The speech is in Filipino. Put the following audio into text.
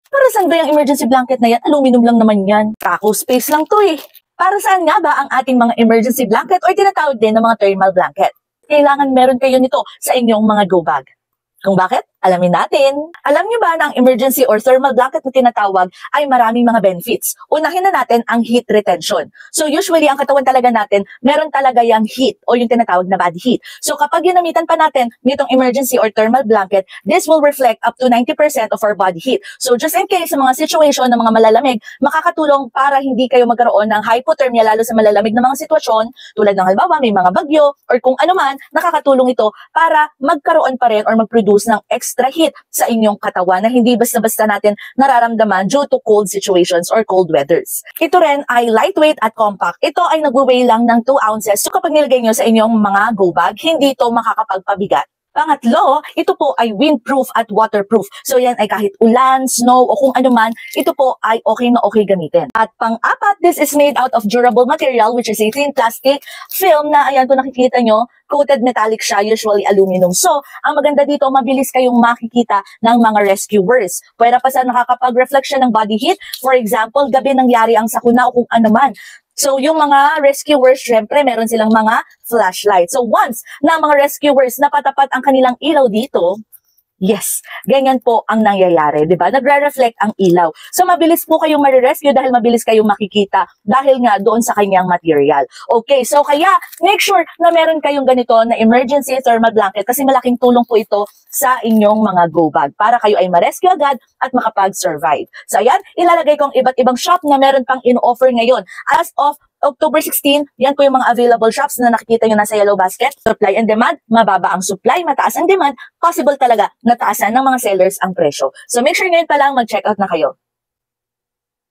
Para saan ba yung emergency blanket na yan? Aluminum lang naman yan. Taco space lang to eh. Para saan nga ba ang ating mga emergency blanket or tinatawag din ng mga thermal blanket? Kailangan meron kayo nito sa inyong mga go bag. Kung bakit? Alamin natin. Alam niyo ba na ang emergency or thermal blanket na tinatawag ay maraming mga benefits? Unahin na natin ang heat retention. So usually, ang katawan talaga natin, meron talaga yung heat o yung tinatawag na body heat. So kapag ginamitan pa natin nitong emergency or thermal blanket, this will reflect up to 90% of our body heat. So just in case sa mga situation ng mga malalamig, makakatulong para hindi kayo magkaroon ng hypothermia lalo sa malalamig na mga sitwasyon, tulad ng halimbawa may mga bagyo or kung ano man, nakakatulong ito para magkaroon pa rin or mag-produce ng extra heat sa inyong katawan na hindi basta-basta natin nararamdaman due to cold situations or cold weathers. Ito rin ay lightweight at compact. Ito ay nagwe-weigh lang ng 2 ounces. So kapag nilagay nyo sa inyong mga go bag, hindi ito makakapagpabigat. Pangatlo, ito po ay windproof at waterproof. So yan ay kahit ulan, snow o kung ano man, ito po ay okay na okay gamitin. At pang-apat, this is made out of durable material which is a thin plastic film na ayan kung nakikita nyo, coated metallic siya, usually aluminum. So, ang maganda dito, mabilis kayong makikita ng mga rescuers. Pwera pa sa nakakapag-reflect siya ng body heat. For example, gabi nangyari ang sakuna o kung ano man. So, yung mga rescuers, syempre, meron silang mga flashlight. So, once na mga rescuers napatapat ang kanilang ilaw dito, yes, ganyan po ang nangyayari, di ba? Nagre-reflect ang ilaw. So, mabilis po kayong marirescue dahil mabilis kayong makikita dahil nga doon sa kanyang material. Okay, so kaya make sure na meron kayong ganito na emergency thermal blanket kasi malaking tulong po ito sa inyong mga go bag para kayo ay ma-rescue agad at makapag-survive. So, ayan, ilalagay kong iba't ibang shop na meron pang in-offer ngayon. As of October 16, yan po yung mga available shops na nakikita nyo nasa yellow basket. Supply and demand, mababa ang supply, mataas ang demand, possible talaga na taasan ng mga sellers ang presyo. So make sure ngayon pa lang mag-check out na kayo.